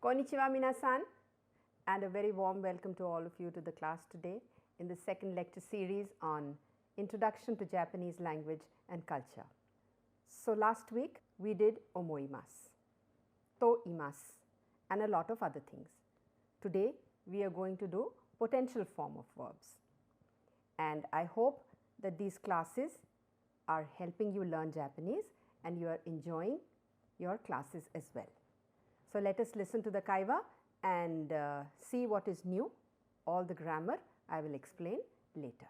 Konnichiwa minasan, and a very warm welcome to all of you to the class today in the second lecture series on Introduction to Japanese Language and Culture. So last week we did omoimasu, to imasu and a lot of other things. Today we are going to do potential form of verbs, and I hope that these classes are helping you learn Japanese and you are enjoying your classes as well. So let us listen to the kaiwa and see what is new. All the grammar I will explain later.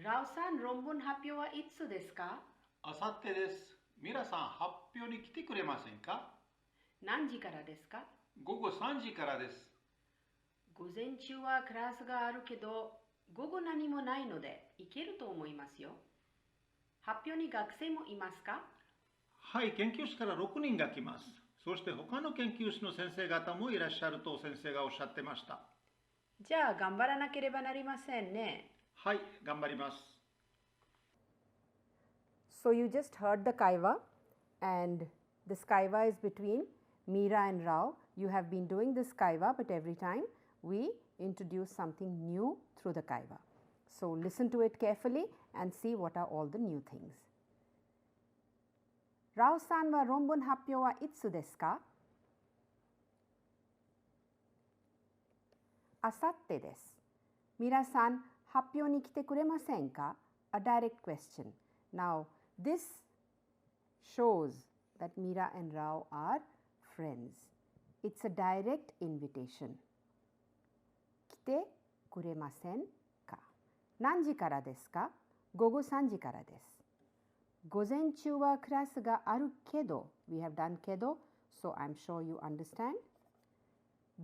Rao-san, ronbon happyo wa itsu desu ka? あさってです。皆さん発表に来てくれませんか？何時からですか？午後3時からです。午前中はクラスがあるけど、午後何もないので行けると思いますよ。発表に学生もいますか？はい、研究室から6人が来ます。そして他の研究室の先生方もいらっしゃると先生がおっしゃってました。じゃあ頑張らなければなりませんね。はい、頑張ります。So you just heard the kaiwa, and this kaiwa is between Meera and Rao. You have been doing this kaiwa, but every time we introduce something new through the kaiwa. So listen to it carefully and see what are all the new things. Rao-san wa ronbon happyo wa itsu desu ka? あさってです。皆さん発表に来てくれませんか? A direct question. Now this shows that Meera and Rao are friends. It's a direct invitation. 来てくれませんか? 何時からですか? 午後3時からです。午前中はクラスがあるけど we have done けど so I'm sure you understand.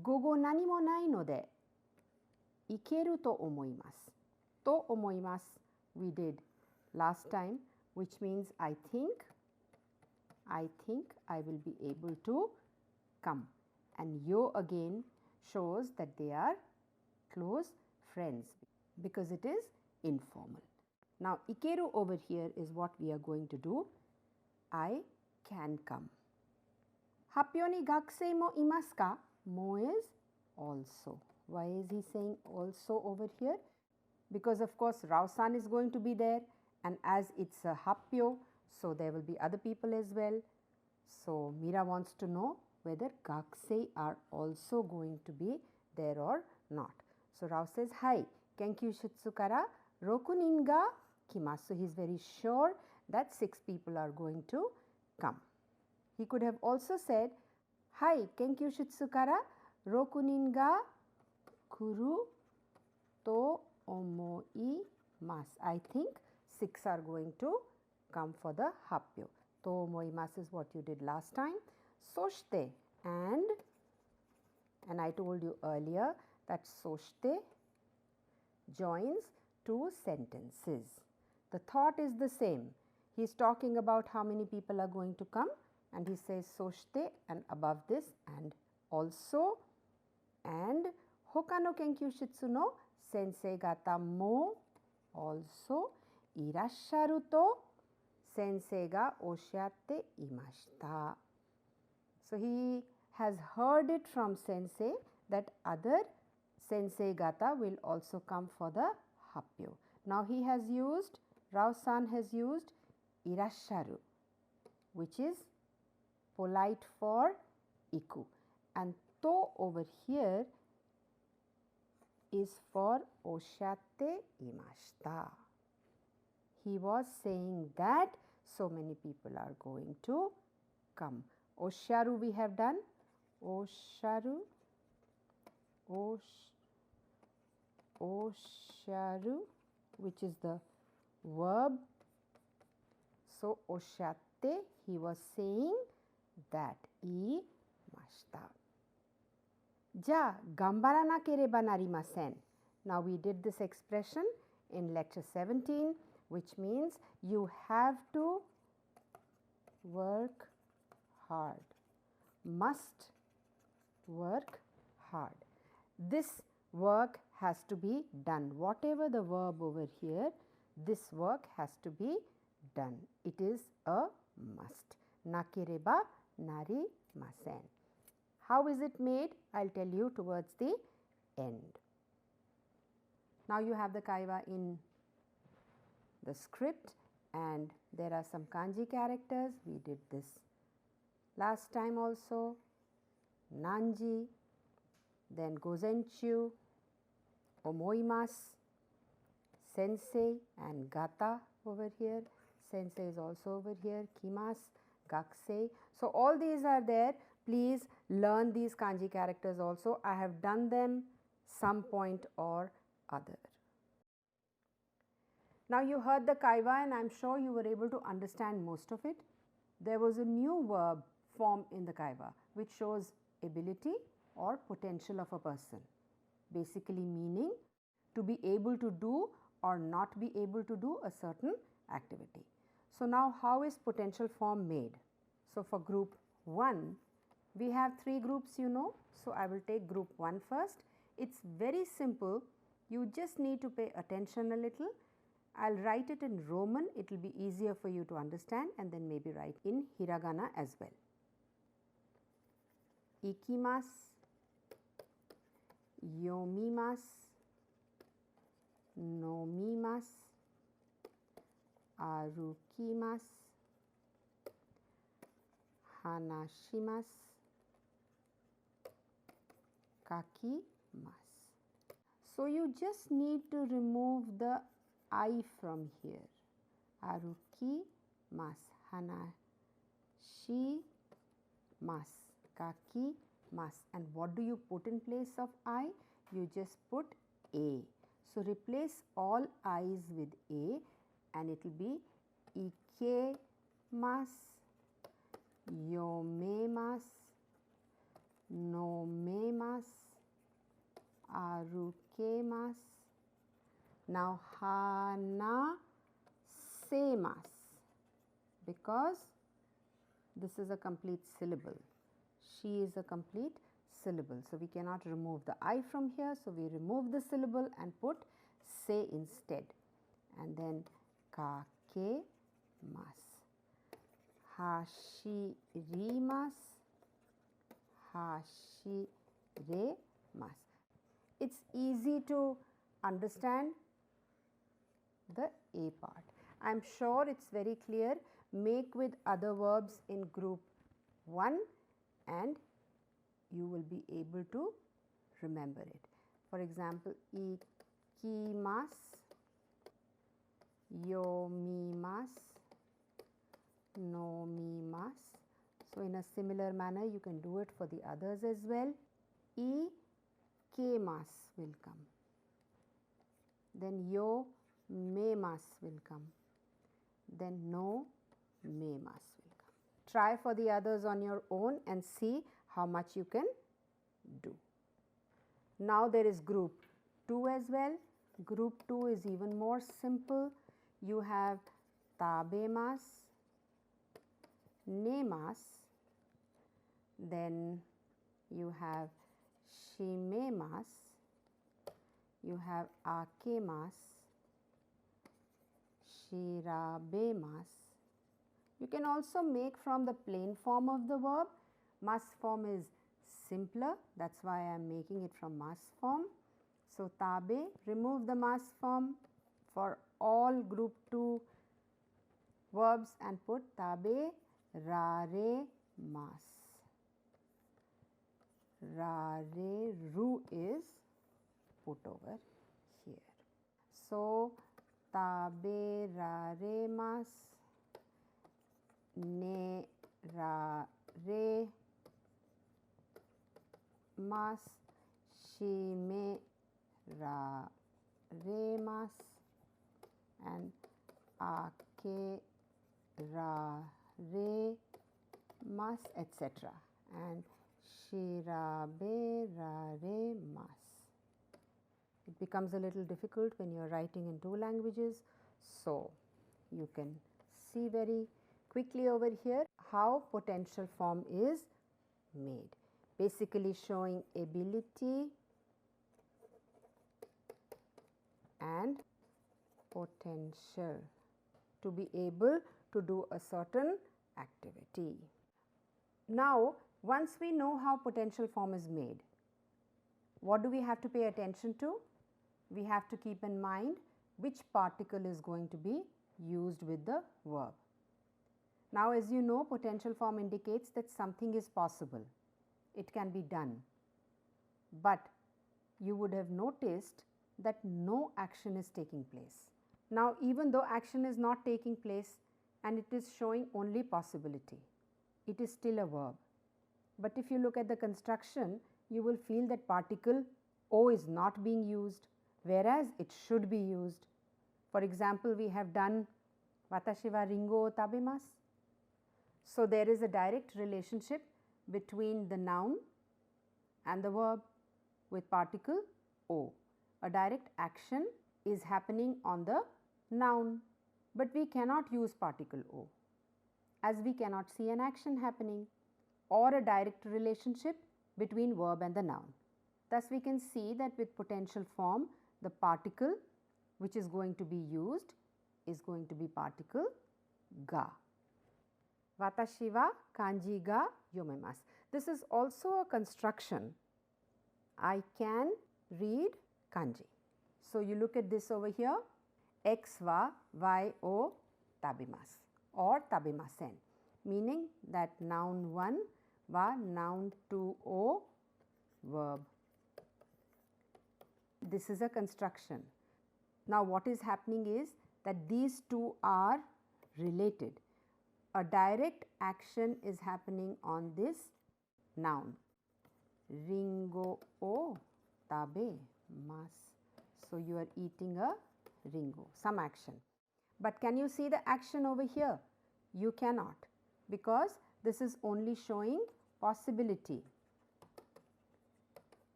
午後何もないので行けると思います。と思います we did last time, which means I think I will be able to come, and yo again shows that they are close friends because it is informal. Now ikeru over here is what we are going to do. I can come. 発表に学生もいますか? Mo is also. Why is he saying also over here? Because of course Rao-san is going to be there, and as it's a happyo, so there will be other people as well. So Meera wants to know whether gakusei are also going to be there or not. So Rao says, Hai, Kenkyu Shitsu kara 6人が来ます. So he is very sure that 6 people are going to come. He could have also said, Hai, Kenkyu Shitsu kara 6人が来ると思います. I think 6 are going to come for the happyo. と思います is what you did last time. そして and I told you earlier that そして joins 2 sentences. The thought is the same. He is talking about how many people are going to come, and he says そして and above this and also, and 他の研究室の先生方も also いらっしゃると先生がおっしゃっていました。So he has heard it from sensei that other sensei gata will also come for the happyo. Now he has used, Rao-san has used いらっしゃる which is polite for iku, and to over here is for おっしゃっていました。He was saying that so many people are going to come. Osharu we have done. Osharu. Osharu, which is the verb. So oshatte, he was saying that. いました。じゃあ頑張らなければなりません。Now we did this expression in lecture 17, which means you have to work hard, must work hard. This work has to be done. Whatever the verb over here, this work has to be done. It is a must. なければなりません。How is it made? I'll tell you towards the end. Now you have the kaiwa in the script, and there are some kanji characters. We did this last time also. Nanji, then gozenchu, omoimasu, sensei, and gata over here. Sensei is also over here. Kimasu, gakusei. So all these are there. Please learn these kanji characters also. I have done them some point or other. Now you heard the kaiwa, and I am sure you were able to understand most of it. There was a new verb form in the kaiwa which shows ability or potential of a person, basically meaning to be able to do or not be able to do a certain activity. So now how is potential form made? So for group 1, we have 3 groups, you know. So I will take group 1 first. It's very simple. You just need to pay attention a little. I'll write it in Roman. It will be easier for you to understand, and then maybe write in hiragana as well. Ikimasu, yomimasu, nomimasu, arukimasu, hanashimasu, kakimasu. So you just need to remove the I from here. Arukimasu, hanashimasu, kakimasu. And what do you put in place of I? You just put A. So replace all I's with A, and it will be ikemasu, yomemasu, nomemasu, arukemasu. Now hanasemasu, because this is a complete syllable. She is a complete syllable. So we cannot remove the I from here. So we remove the syllable and put se instead. And then kakemasu, hashirimasu, hashiremasu. It's easy to understand the A part. I am sure it's very clear. Make with other verbs in group 1 and you will be able to remember it. For example, ikimasu, yomimasu, nomimasu. So in a similar manner you can do it for the others as well. Ikemasu will come. Then yomemas will come. Then nomemas will come. Try for the others on your own and see how much you can do. Now there is group 2 as well. Group 2 is even more simple. You have tabemas, nemas, then you have shimemas, you have akemas, shirabemas. You can also make from the plain form of the verb. Mas form is simpler, that's why I am making it from mas form. So tabe, remove the mas form for all group 2 verbs and put tabe rare mas. Rare, ru is put over here. So tabe rare mas, ne rare mas, shime rare mas, and ake rare mas, etc. and shirabe rare mas. It becomes a little difficult when you are writing in 2 languages. So you can see very quickly over here how potential form is made. Basically showing ability and potential to be able to do a certain activity. Now Once we know how potential form is made, what do we have to pay attention to? We have to keep in mind which particle is going to be used with the verb. Now, as you know, potential form indicates that something is possible. It can be done. But you would have noticed that no action is taking place. Now, even though action is not taking place and it is showing only possibility, it is still a verb. But if you look at the construction, you will feel that particle O is not being used, whereas it should be used. For example, we have done watashi wa ringo o tabemasu. So, there is a direct relationship between the noun and the verb with particle O. A direct action is happening on the noun, but we cannot use particle O as we cannot see an action happening or a direct relationship between verb and the noun. Thus, we can see that with potential form, the particle which is going to be used is going to be particle ga. Watashi wa kanji ga yomemasu. This is also a construction. I can read kanji. So, you look at this over here, x wa y o tabemasu or tabemasen, meaning that noun 1 wa noun 2 o verb. This is a construction. Now, what is happening is that these two are related. A direct action is happening on this noun. Ringo o tabemasu. So, you are eating a ringo, some action. But can you see the action over here? You cannot, because this is only showing possibility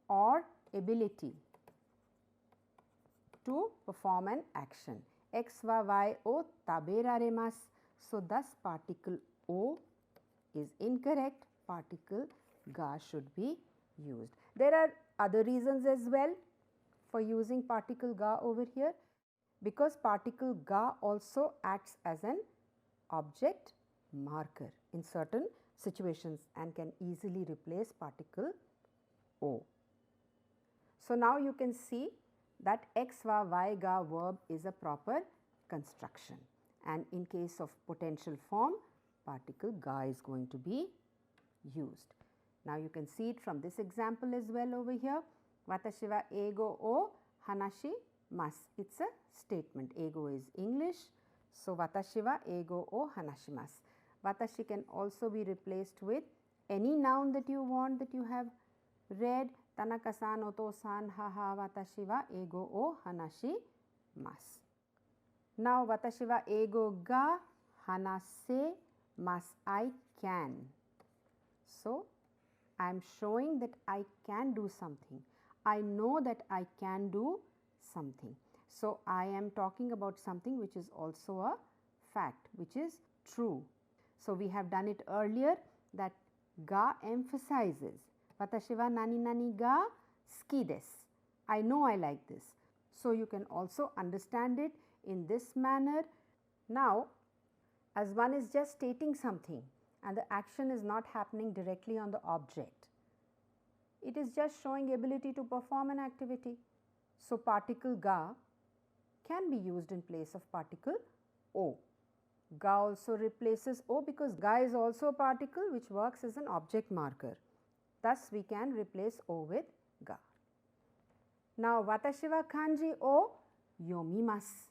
or ability to perform an action. X wa y o taberaremasu. So, thus particle O is incorrect, particle ga should be used. There are other reasons as well for using particle ga over here, because particle ga also acts as an object marker in certain situations and can easily replace particle O. So, now you can see that x wa y ga verb is a proper construction, and in case of potential form, particle ga is going to be used. Now, you can see it from this example as well over here. Watashi wa eigo o hanashimasu. It is a statement. Eigo is English. So, watashi wa eigo o hanashimasu. Watashi can also be replaced with any noun that you want, that you have read. Tanaka-san, Oto-san, haha, watashi wa eigo o hanashimasu. Now, watashi wa eigo ga hanasemasu. I can. So, I am showing that I can do something. I know that I can do something. So, I am talking about something which is also a fact, which is true. So, we have done it earlier that ga emphasizes. Watashi wa nani nani ga suki desu. I know I like this. So, you can also understand it in this manner. Now, as one is just stating something and the action is not happening directly on the object, it is just showing ability to perform an activity. So, particle ga can be used in place of particle o. Ga also replaces o because ga is also a particle which works as an object marker. Thus, we can replace o with ga. Now, watashi wa kanji o yomimasu.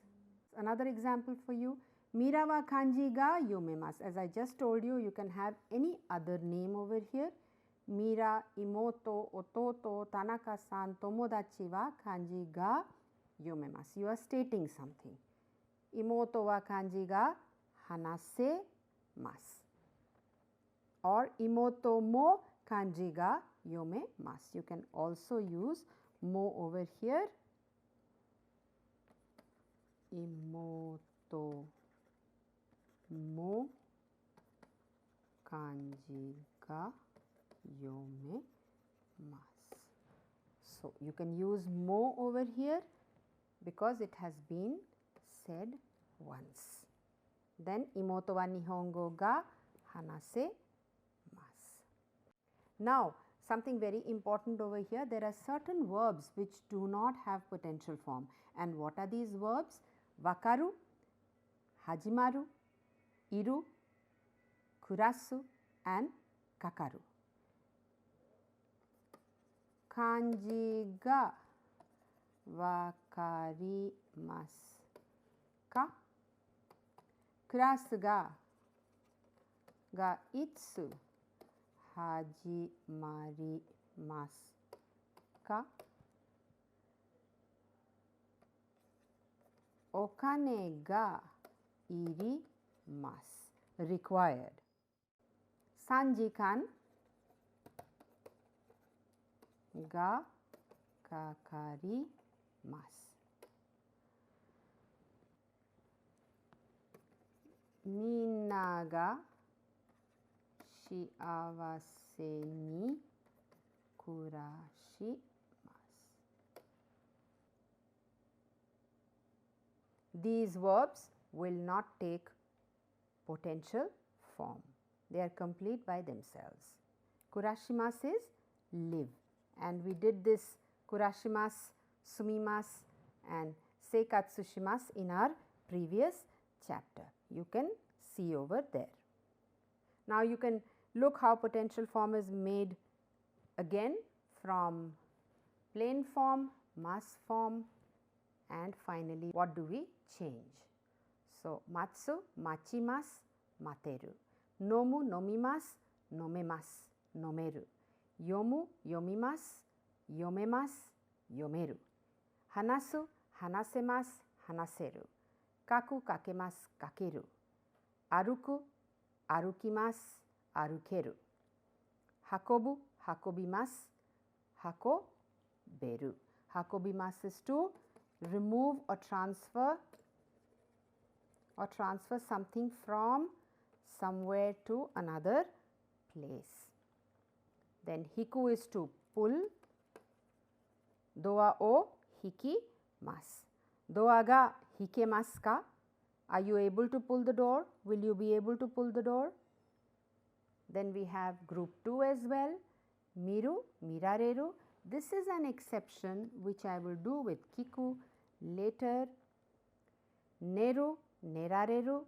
Another example for you. Mira wa kanji ga yomemasu. As I just told you, you can have any other name over here. Mira, imoto, ototo, Tanaka-san, tomodachi wa kanji ga yomemasu. You are stating something. Imoto wa kanji ga hanasemasu. Or imoto mo kanji ga yomemasu. You can also use mo over here. Imoto mo kanji ga yomemasu. So, you can use mo over here because it has been said once. Then imoto wa nihongo ga hanasemasu. Now, something very important over here, there are certain verbs which do not have potential form. And what are these verbs? Wakaru, hajimaru, iru, kurasu and kakaru. Kanji ga wakarimasu ka? Kurasu ga itsu hajimarimasu ka? Okane ga irimasu. Required. 3時間 がかかります。みんなが幸せに暮らします。These verbs will not take potential form. They are complete by themselves. Kurashimasu is live, and we did this kurashimasu, sumimasu and seikatsu-shimasu in our previous chapter. You can see over there. Now you can look how potential form is made again from plain form, mass form, and finally what do we change? So, matsu, machimasu, materu. Nomu, nomimasu, nomemasu, nomeru. Yomu, yomimasu, yomemasu, yomeru. Hanasu, hanasemasu, hanaseru. Kaku, kakemasu, kakeru. Aruku, arukimasu, arukeru. Hakobu, hakobimasu, hakoberu. Hakobimasu is to remove or transfer something from somewhere to another place. Then hiku is to pull. Doa o hikimasu. Doa ga hikemasu ka? Are you able to pull the door? Will you be able to pull the door? Then we have group 2 as well. Miru, mirareru. This is an exception which I will do with kiku later. Neru, nerareru.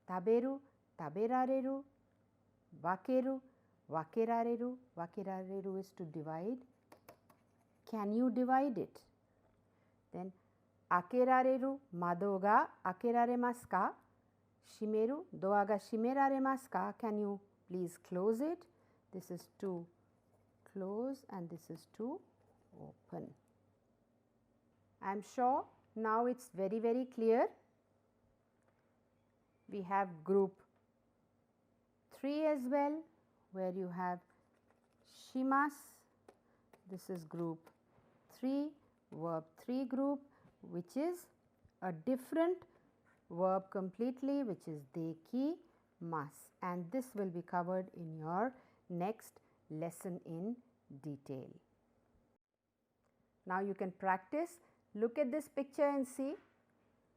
Taberu, taberareru. Wakeru, wakerareru. Wakerareru is to divide. Can you divide it? Then akerareru, mado ga akeraremasu ka? Shimeru, doa ga shimeraremasu ka? Can you please close it? This is to close and this is to open. I am sure now it's very, very clear. We have group 3 as well, where you have shimasu. This is group 3, verb 3 group, which is a different verb completely, which is dekimasu, and this will be covered in your next lesson in detail. Now you can practice. Look at this picture and see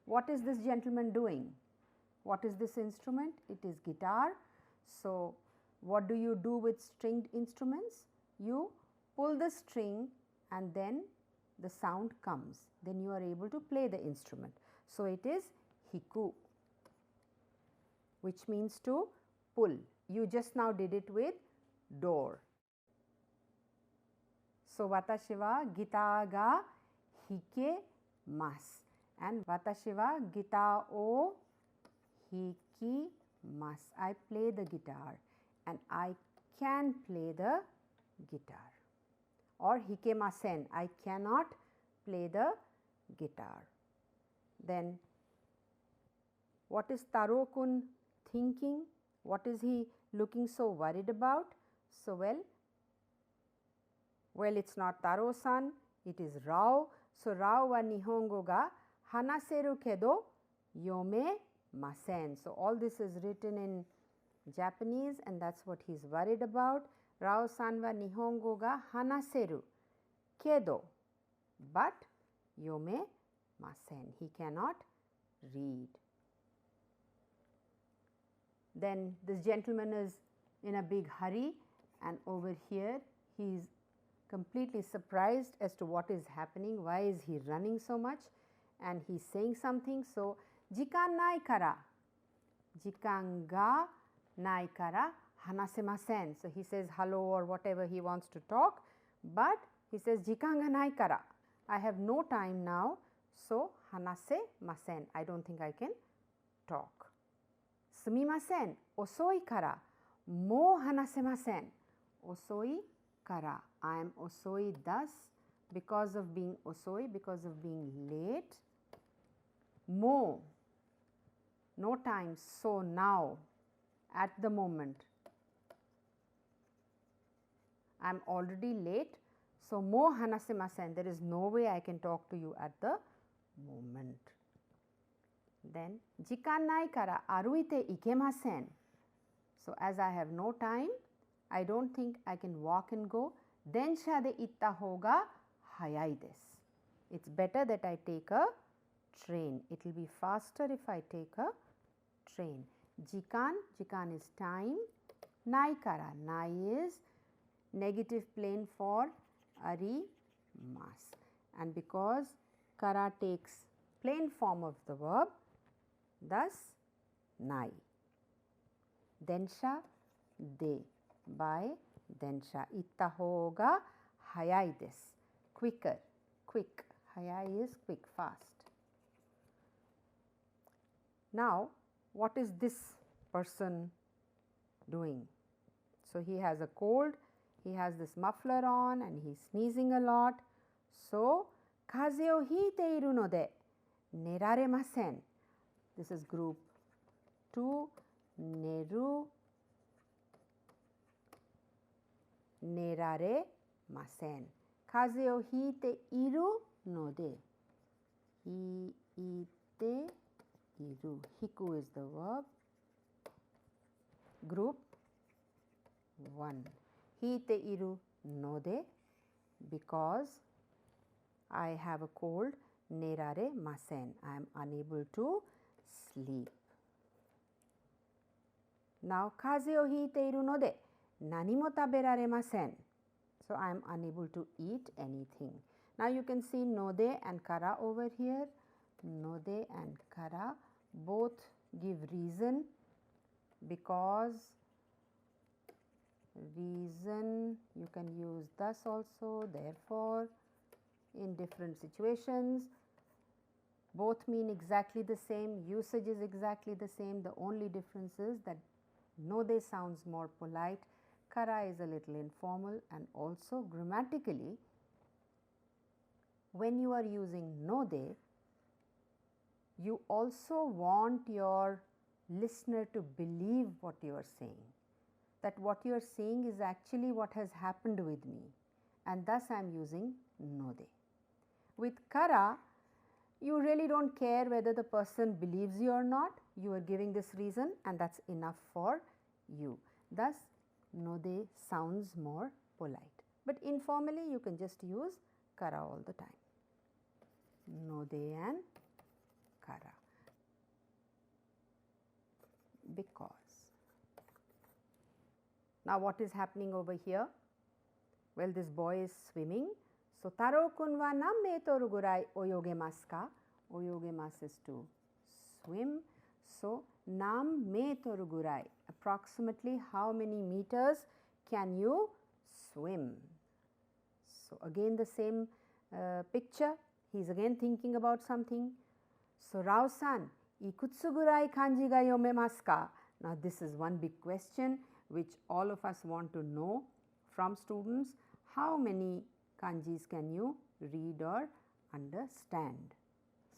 what is this gentleman doing. What is this instrument? It is guitar. So, what do you do with stringed instruments? You pull the string and then the sound comes. Then you are able to play the instrument. So, it is hiku, which means to pull. You just now did it with door. So, watashi wa gita ga hikemasu and watashi wa gita o hikimasu. I play the guitar and I can play the guitar. Or hikemasen, I cannot play the guitar. Then what is Taro-kun thinking? What is he looking so worried about? So, well, it's not Taro-san, it is Rao. So, Rao wa Nihongo ga hanaseru kedo yomemasen. So, all this is written in Japanese and that is what he is worried about. Rao-san wa Nihongo ga hanaseru kedo, but yomemasen. He cannot read. Then this gentleman is in a big hurry and over here he is completely surprised as to what is happening, why is he running so much, and he is saying something. So, jikan nai kara, jikan ga nai kara hanasemasen. So, he says hello or whatever he wants to talk, but he says jikan ga nai kara, I have no time now, so hanasemasen, I do not think I can talk. Sumimasen, osoi kara, mo hanasemasen. Osoi kara, I am osoi thus, because of being osoi, because of being late. Mo, no time, so now, at the moment. I am already late, so mo hanasemasen, there is no way I can talk to you at the moment. Then, jikan nai kara aruite ikemasen. So, as I have no time, I do not think I can walk and go. Densha de itta hoga hayai desu. It is better that I take a train. It will be faster if I take a train. Jikan, jikan is time. Nai kara, nai is negative plain for arimasu. And because kara takes plain form of the verb, thus nai. Densha de, by densha. Itta hoga hayai desu. Quicker, quick. Hayai is quick, fast. Now, what is this person doing? So, he has a cold, he has this muffler on and he is sneezing a lot. So, kaze o hiite iru node neraremasen. This is group 2, neru, neraremasen. Kaze o hiite iru node, hiite iru. Hiku is the verb. Group 1. Hiite iru node, because I have a cold, neraremasen. I am unable to sleep. Now, kaze o hiite iru node nani mo taberaremasen. So, I am unable to eat anything. Now, you can see node and kara over here. Node and kara both give reason, because reason you can use thus also, therefore, in different situations. Both mean exactly the same, usage is exactly the same. The only difference is that node sounds more polite, kara is a little informal, and also grammatically, when you are using node, you also want your listener to believe what you are saying, that what you are saying is actually what has happened with me, and thus I am using node. With kara, you really do not care whether the person believes you or not, you are giving this reason and that is enough for you. Thus, node sounds more polite, but informally you can just use kara all the time. Node and kara, because. Now, what is happening over here? Well, this boy is swimming. So, Taro-kun wa nan meitoru gurai oyogemasu ka? Oyogemasu is to swim. So, nan meitoru gurai, approximately how many meters can you swim? So, again the same picture, he is again thinking about something. So, Rao-san, ikutsu gurai kanji ga yomemasu ka? Now, this is one big question which all of us want to know from students. How many kanjis can you read or understand?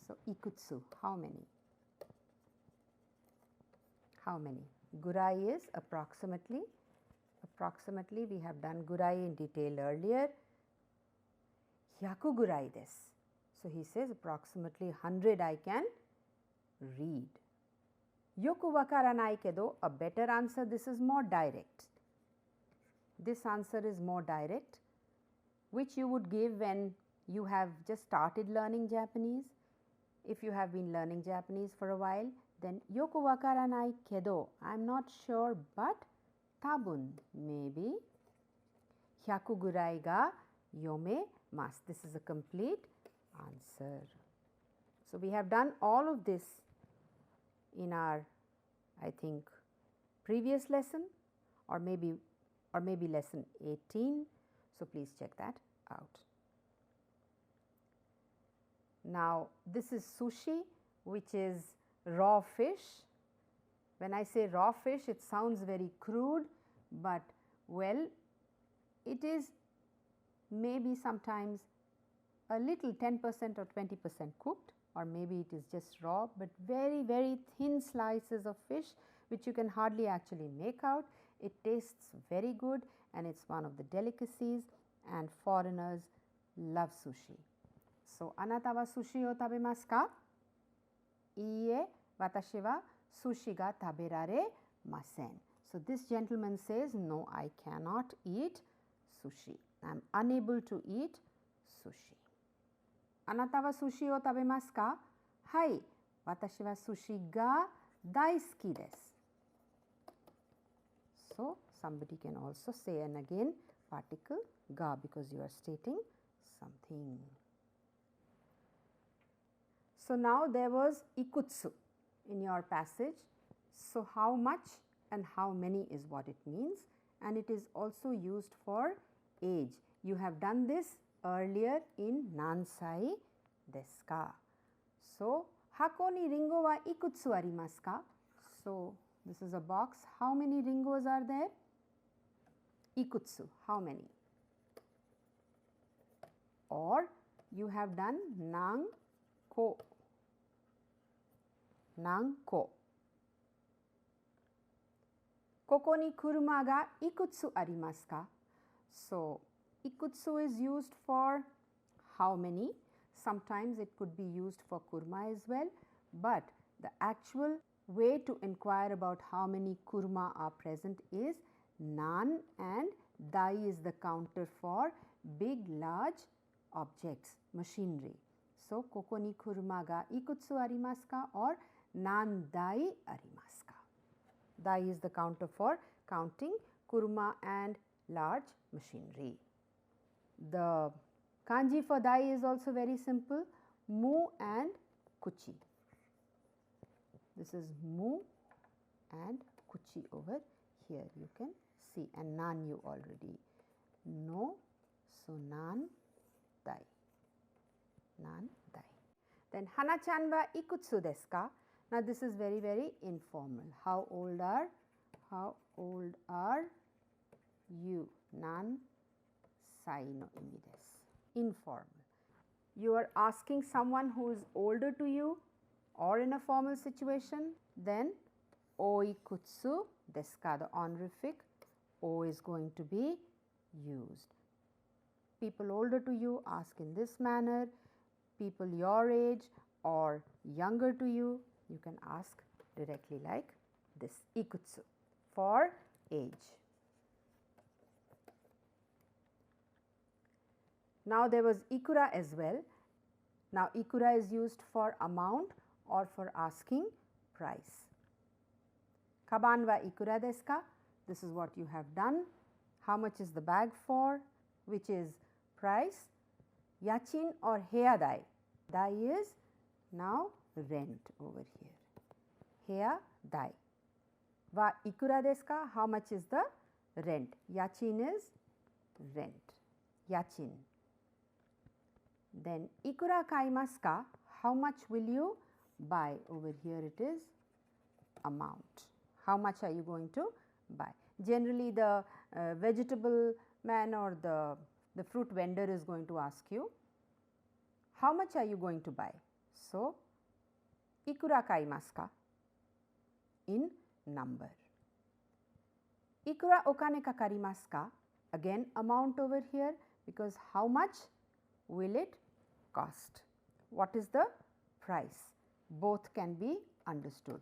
So, ikutsu, how many? How many? Gurai is approximately. Approximately, we have done gurai in detail earlier. Hyaku gurai desu. So, he says approximately 100 I can read. Yoku wakaranai kedo, a better answer, this is more direct. This answer is more direct, which you would give when you have just started learning Japanese. If you have been learning Japanese for a while, then yoku wakaranai kedo, I am not sure, but tabun, maybe, 100 ぐらいが読めます。This is a complete answer. So we have done all of this in our, I think, previous lesson or maybe lesson 18. So please check that out. Now this is sushi, which is raw fish. When I say raw fish, it sounds very crude, but well, it is maybe sometimes a little 10% or 20% cooked, or maybe it is just raw, but very, very thin slices of fish which you can hardly actually make out. It tastes very good and it's one of the delicacies, and foreigners love sushi. So, あなたは寿司を食べますか？いいえ、私は寿司が食べられません。So this gentleman says, no, I cannot eat sushi. I am unable to eat sushi. あなたは寿司を食べますか？はい、私は寿司が大好きです。So somebody can also say an again particle ga because you are stating something. So now there was ikutsu in your passage. So how much and how many is what it means, and it is also used for age. You have done this earlier in nansai desu ka. So, hako ni ringo wa ikutsu arimasu ka? So, this is a box. How many ringos are there? Ikutsu, how many? Or you have done nanko. Nanko. Koko ni kuruma ga ikutsu arimasu ka? So, ikutsu is used for how many. Sometimes it could be used for kurma as well, but the actual way to inquire about how many kurma are present is nan, and dai is the counter for big large objects, machinery. So, koko ni kuruma ga ikutsu arimasu ka or nan dai arimasu ka? Dai is the counter for counting kuruma and large machinery. The kanji for dai is also very simple, mu and kuchi. This is mu and kuchi over here, you can see, and nan you already know. So, nan dai, nan dai. Then hana-chan wa ikutsu desu ka? Now this is very, very informal. How old are you? Nan sai no imi desu. Informal. You are asking someone who is older to you or in a formal situation, then oikutsu desu ka, the honorific o is going to be used. People older to you ask in this manner. People your age or younger to you, you can ask directly like this, ikutsu, for age. Now there was ikura as well. Now ikura is used for amount or for asking price. Kaban wa ikura desu ka? This is what you have done. How much is the bag for? Which is price. Yachin or heya dai? Dai is now rent over here. Heya dai. Wa ikura desu ka? How much is the rent? Yachin is rent. Yachin. Then ikura kaimasu ka? How much will you buy? Over here it is amount. How much are you going to buy? Generally the vegetable man or the fruit vendor is going to ask you, how much are you going to buy? So, ikura kaimasu ka? In number. Ikura okane kakarimasu ka? Again amount over here, because how much will it cost? What is the price? Both can be understood.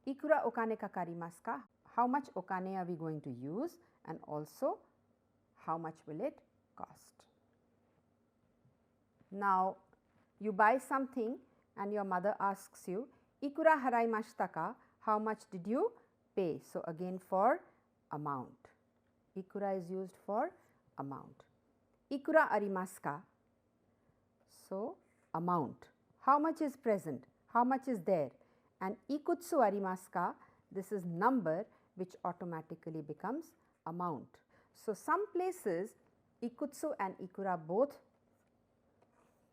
Ikura okane kakarimasu ka? How much okane are we going to use, and also how much will it cost? Now you buy something and your mother asks you, ikura haraimashita ka? How much did you pay? So again for amount. Ikura is used for amount. Ikura arimasu ka? So, amount. How much is present? How much is there? And ikutsu arimasu ka? This is number which automatically becomes amount. So, some places ikutsu and ikura both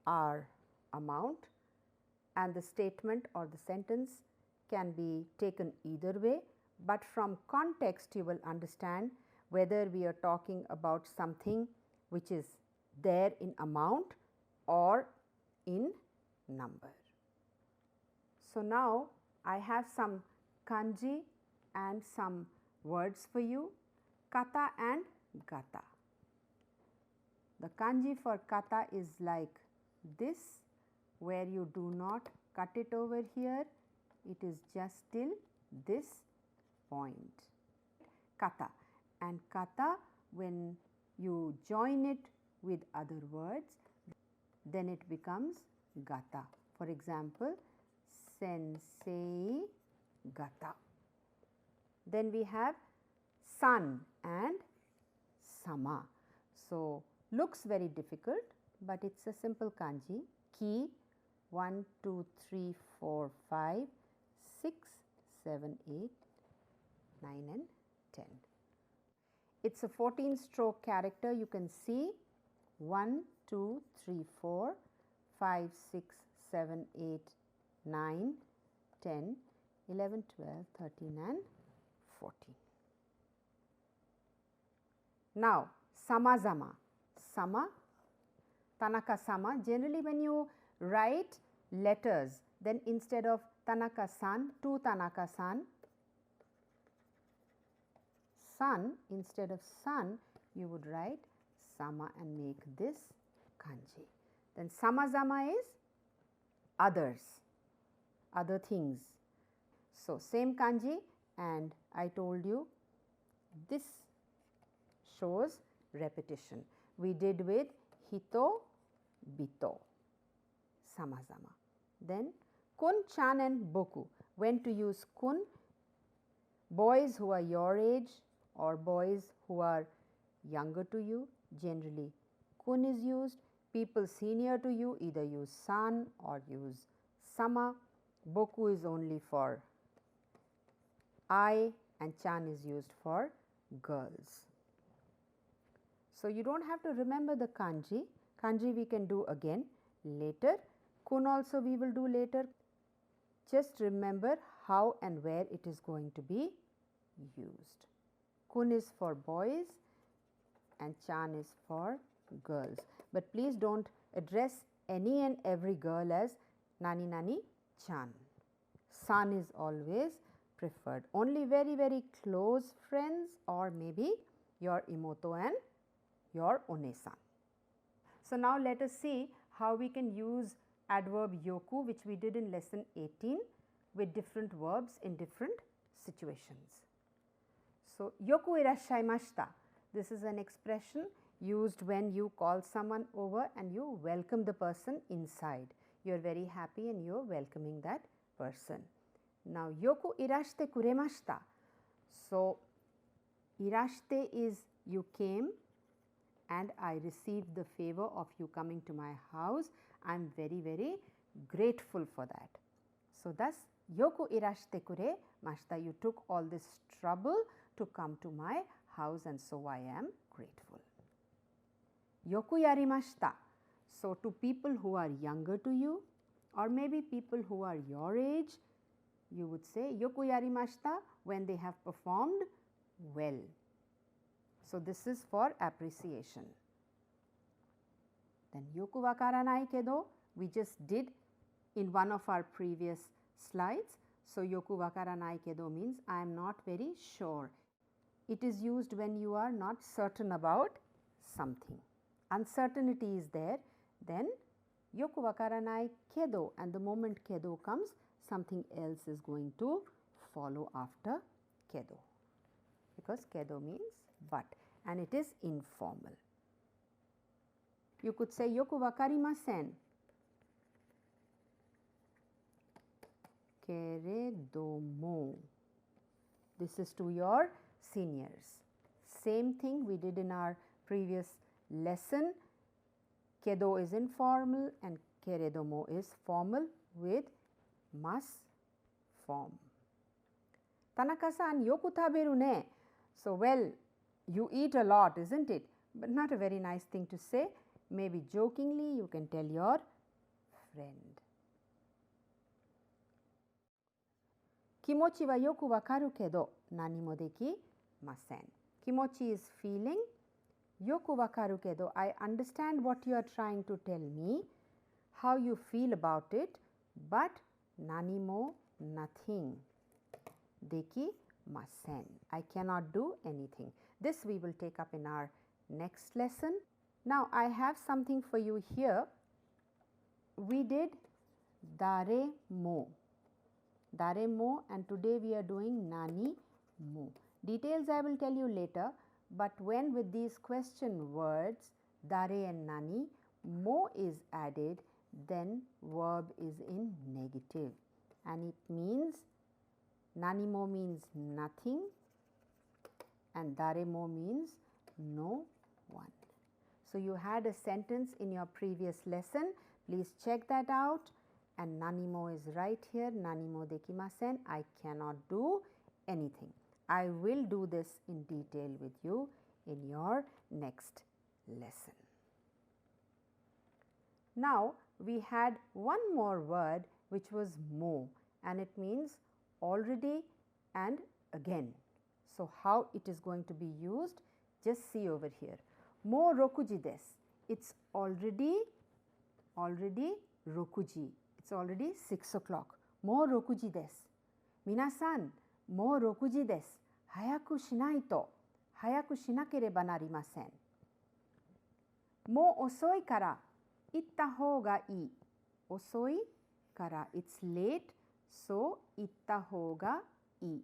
are amount, and the statement or the sentence can be taken either way, but from context you will understand whether we are talking about something which is there in amount or in number. So, now I have some kanji and some words for you, kata and gata. The kanji for kata is like this, where you do not cut it over here, it is just till this point, kata. And kata, when you join it with other words, then it becomes gata. For example, sensei gata. Then we have sun and sama. So, looks very difficult, but it is a simple kanji. Ki 1, 2, 3, 4, 5, 6, 7, 8, 9 and 10. It is a 14-stroke character. You can see 1, 2, 3, 4, 5, 6, 7, 8, 9, 10, 11, 12, 13 and 14. Now, samazama. Sama, Tanaka-sama. Generally, when you write letters, then instead of Tanaka-san, to Tanaka-san, san, instead of san, you would write sama and make this kanji. Then samazama is others, other things. So, same kanji, and I told you this shows repetition. We did with hito, bito, samazama. Then kun, chan and boku. When to use kun? Boys who are your age or boys who are younger to you, generally kun is used. People senior to you, either use san or use sama. Boku is only for I, and chan is used for girls. So, you do not have to remember the kanji. Kanji we can do again later. Kun also we will do later. Just remember how and where it is going to be used. Kun is for boys and chan is for girls. But please do not address any and every girl as nani nani chan. San is always preferred. Only very, very close friends, or maybe your imoto and your one-san. So, now let us see how we can use adverb yoku, which we did in lesson 18, with different verbs in different situations. So, yoku irashaimashita. This is an expression used when you call someone over and you welcome the person inside. You are very happy and you are welcoming that person. Now, yoku irashite kuremashita. So, irashite is you came and I received the favor of you coming to my house. I am very, very grateful for that. So, thus yoku irashite kuremashita, you took all this trouble to come to my house, and so I am grateful. Yoku yarimashita. So, to people who are younger to you or maybe people who are your age, you would say yoku yarimashita when they have performed well. So, this is for appreciation. Then yoku wakaranai kedo, we just did in one of our previous slides. So, yoku wakaranai kedo means I am not very sure. It is used when you are not certain about something. Uncertainty is there, then yoku wakaranai kedo, and the moment kedo comes, something else is going to follow after kedo, because kedo means but, and it is informal. You could say yoku wakarimasen, keredomo. This is to your seniors. same thing we did in our previous lesson. Kedo is informal and keredomo is formal with must form. Tanaka-san, yoku taberu ne. So, well, you eat a lot, isn't it? But not a very nice thing to say. Maybe jokingly you can tell your friend. Kimochi wa yoku wakaru kedo nani mo dekimasen. Kimochi is feeling. Yoku wakaru kedo, I understand what you are trying to tell me, how you feel about it, but nani mo, nothing. Dekimasen. I cannot do anything. This we will take up in our next lesson. Now I have something for you here. We did dare mo. Dare mo, and today we are doing nani mo. Details I will tell you later, but when with these question words dare and nani, mo is added, then verb is in negative, and it means nani mo means nothing and dare mo means no one. So you had a sentence in your previous lesson. Please check that out. And nani mo is right here. Nani mo dekimasen. I cannot do anything. I will do this in detail with you in your next lesson. Now we had one more word which was mo, and it means already and again. So how it is going to be used? Just see over here. Mo rokuji desu. It's already rokuji. It's already 6 o'clock. Mo rokuji desu. Minasan, mo rokuji desu. Hayaku shinai to. Hayaku shinakereba narimasen. Mo osoi kara itta hou ga ii. Osoi kara, it's late, so itta hou ga ii.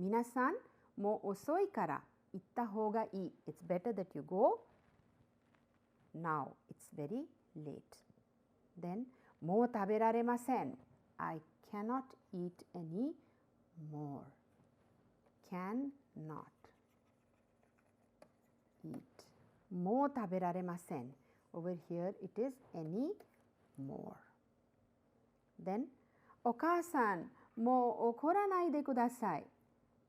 Minasan, mo osoi kara itta hou ga ii. It's better that you go now. It's very late. Then mo taberaremasen. I cannot eat any more. Cannot eat. Mo taberaremasen. Over here it is any more. Then Oka-san, mo okoranai de kudasai.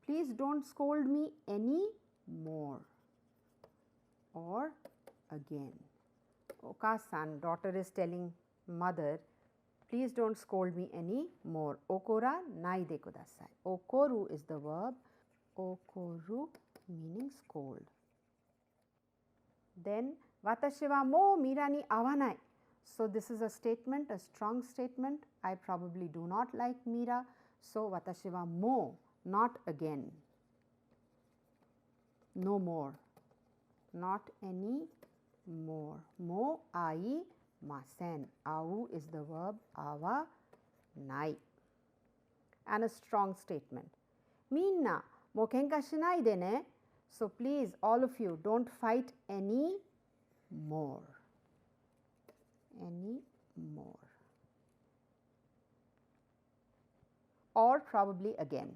Please don't scold me any more. Or again. Oka-san, daughter is telling mother, please don't scold me any more. Okora nai de kudasai. Okoru is the verb. Okoru meaning scold. Then watashi wa mou mira ni awanai. So this is a statement, a strong statement. I probably do not like mira. So watashi wa mou, not again. No more. Not any more. Mo ai masen. Au is the verb. Awa nai. And a strong statement. Minna mo kenka shinai de ne. So please, all of you, don't fight any more. Any more. Or probably again.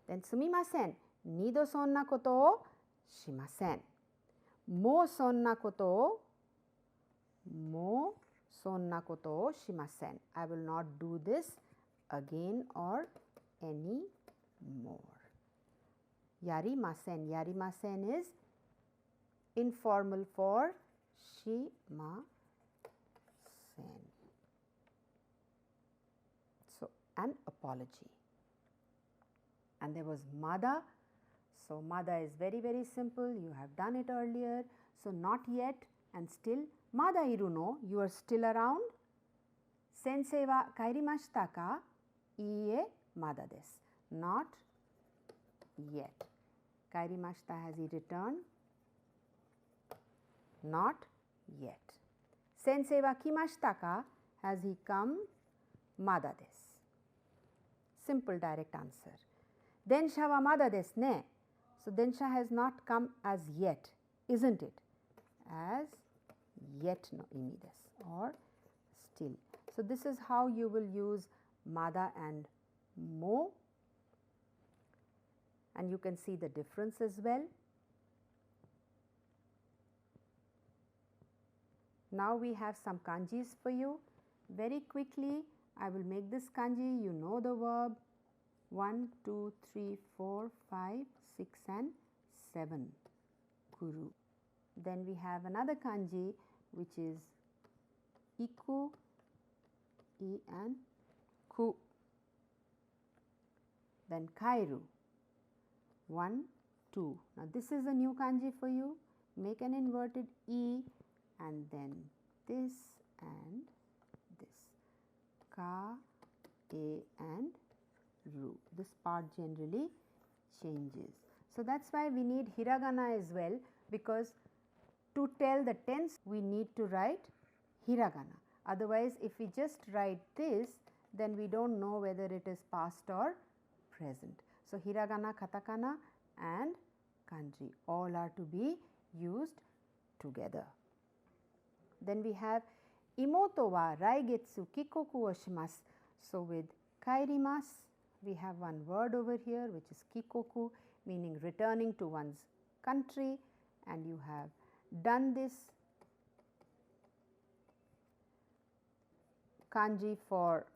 Then sumimasen. Nido sonna koto o shimasen. Mo sonna koto o shimasen. I will not do this again or any more. Yarimasen. Yarimasen is informal for shimasen. So an apology. And there was mada. So mada is very, very simple. You have done it earlier. So not yet and still. Mada iru no? You are still around. Sensei wa kairimashita ka? Iie mada desu. Not yet. Kairimashita, has he returned? Not yet. Sensei wa kimashita ka? Has he come? Mada desu. Simple direct answer. Densha wa mada desu ne. So densha has not come as yet, isn't it? As yet no imi desu or still. So this is how you will use mada and mo. and you can see the difference as well. Now we have some kanjis for you. Very quickly I will make this kanji. You know the verb. 1, 2, 3, 4, 5, 6 and 7. Kuru. Then we have another kanji which is iku, I and ku. Then kairu. 1, 2. Now this is a new kanji for you. Make an inverted E and then this and this. Ka, A and Ru. This part generally changes. So that's why we need hiragana as well, because to tell the tense we need to write hiragana. Otherwise, if we just write this, then we don't know whether it is past or present. So hiragana, katakana and kanji all are to be used together. Then we have imoto wa raigetsu kikoku wo shimasu. So with kairimasu, we have one word over here which is kikoku, meaning returning to one's country, and you have done this kanji for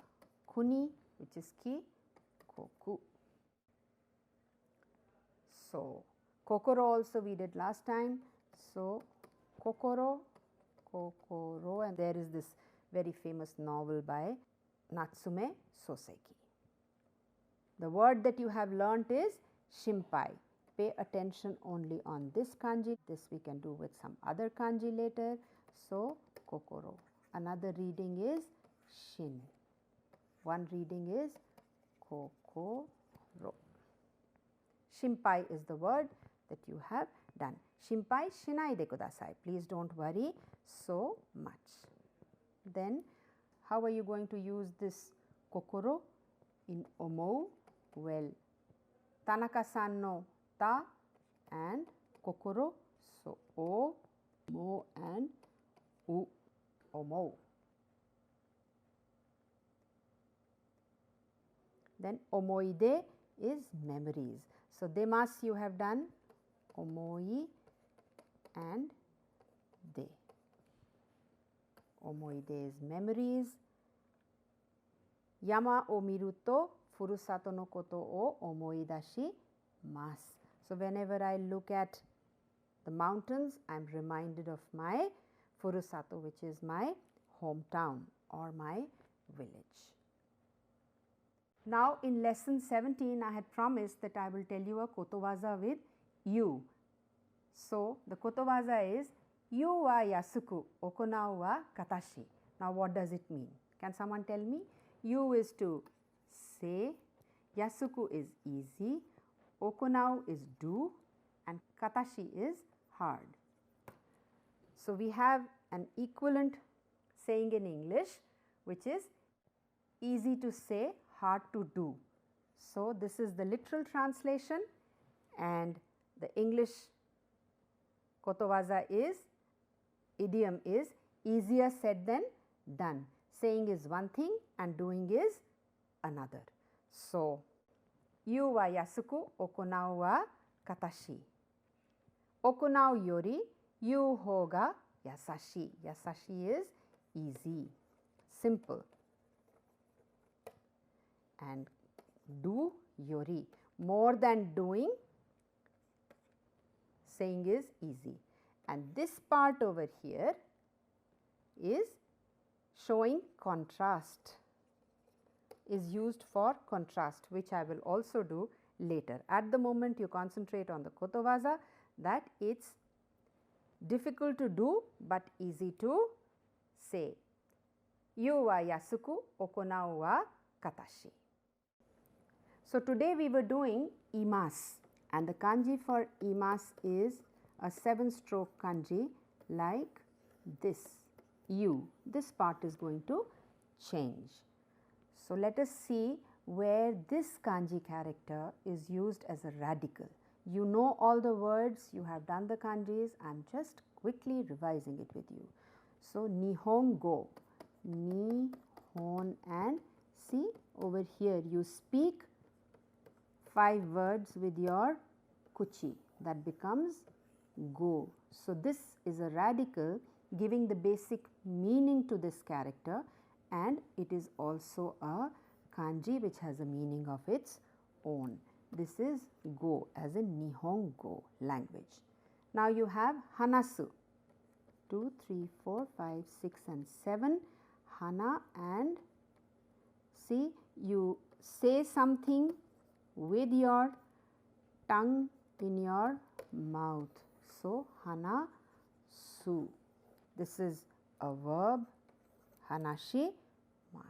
kuni, which is kikoku. So kokoro also we did last time. So kokoro, kokoro, and there is this very famous novel by Natsume Soseki. The word that you have learnt is shimpai. Pay attention only on this kanji. This we can do with some other kanji later. So kokoro. Another reading is shin. One reading is kokoro. Shimpai is the word that you have done. Shimpai shinaide kudasai. Please don't worry so much. Then how are you going to use this kokoro in omou? Well, Tanaka-san no ta and kokoro. So o, mo and u, omou. Then omoide is memories. So demasu you have done, omoi and de. Omoide is memories. Yama o miru to furusato no koto o omoidashimasu. So whenever I look at the mountains, I am reminded of my furusato, which is my hometown or my village. Now in lesson 17, I had promised that I will tell you a kotowaza with you. So the kotowaza is yu wa yasuku, okonau wa katashi. Now what does it mean? Can someone tell me? Yu is to say, yasuku is easy, okonau is do, and katashi is hard. So we have an equivalent saying in English, which is easy to say, hard to do. So this is the literal translation, and the English kotowaza is, idiom is easier said than done. Saying is one thing and doing is another. So yu wa yasuku, okonau wa katashi. Okonau yori yu hou ga yasashi. Yasashi is easy, simple. And do yori, more than doing, saying is easy. And this part over here is showing contrast, is used for contrast, which I will also do later. At the moment you concentrate on the kotowaza, that it's difficult to do but easy to say. Yu wa yasuku, okonau wa katashi. So today we were doing imasu, and the kanji for imasu is a 7-stroke kanji like this. You, this part is going to change. So let us see where this kanji character is used as a radical. You know all the words, you have done the kanjis, I am just quickly revising it with you. So nihongo, nihon, and see over here you speak 5 words with your kuchi, that becomes go. So, this is a radical giving the basic meaning to this character, and it is also a kanji which has a meaning of its own. This is go as in Nihongo language. Now, you have hanasu, 2, 3, 4, 5, 6 and 7, hana, and see, you say something with your tongue in your mouth. So, hana su. This is a verb, hanashi mas.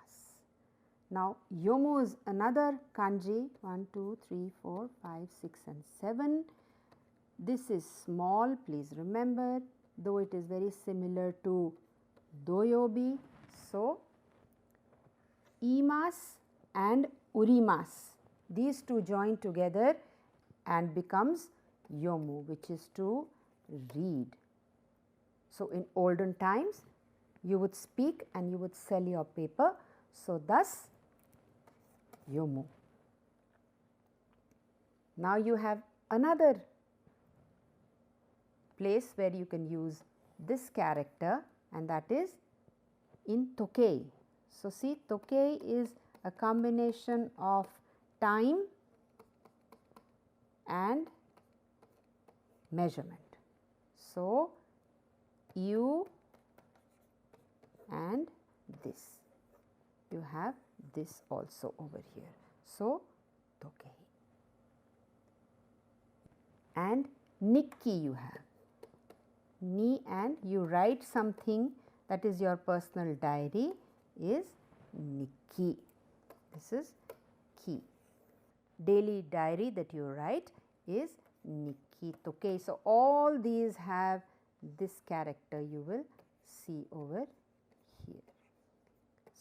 Now, yomu is another kanji, 1, 2, 3, 4, 5, 6 and 7. This is small, please remember, though it is very similar to doyobi. So, imas and urimas, these two join together and becomes yomu, which is to read. So, in olden times you would speak and you would sell your paper. So, thus yomu. Now, you have another place where you can use this character, and that is in tokei. So, see, tokei is a combination of time and measurement. So, you and this, you have this also over here. So, tokei. And nikki you have, ni, and you write something, that is your personal diary, is nikki. This is ki. Daily diary that you write is nikki, tokei. So, all these have this character you will see over here.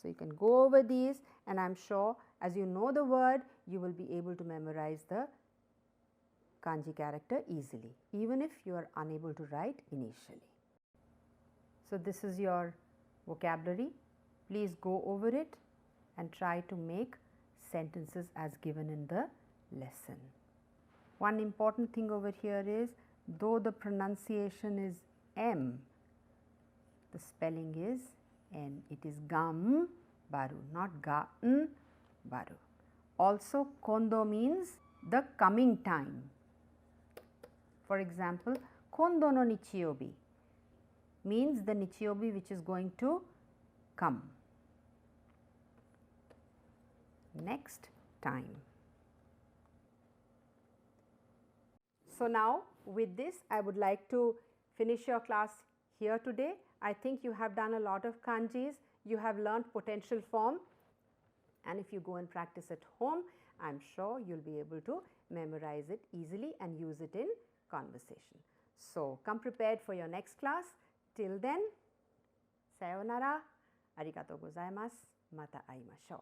So, you can go over these, and I am sure as you know the word, you will be able to memorize the kanji character easily, even if you are unable to write initially. So, this is your vocabulary. Please go over it and try to make sentences as given in the lesson. One important thing over here is, though the pronunciation is M, the spelling is N. It is gam baru, not gan baru. Also, kondo means the coming time. For example, kondo no nichiyobi means the nichiyobi which is going to come next time. So, now with this I would like to finish your class here today. I think you have done a lot of kanjis, you have learnt potential form, and if you go and practice at home, I am sure you will be able to memorize it easily and use it in conversation. So, come prepared for your next class. Till then, sayonara, arigatou gozaimasu, mata aimashou.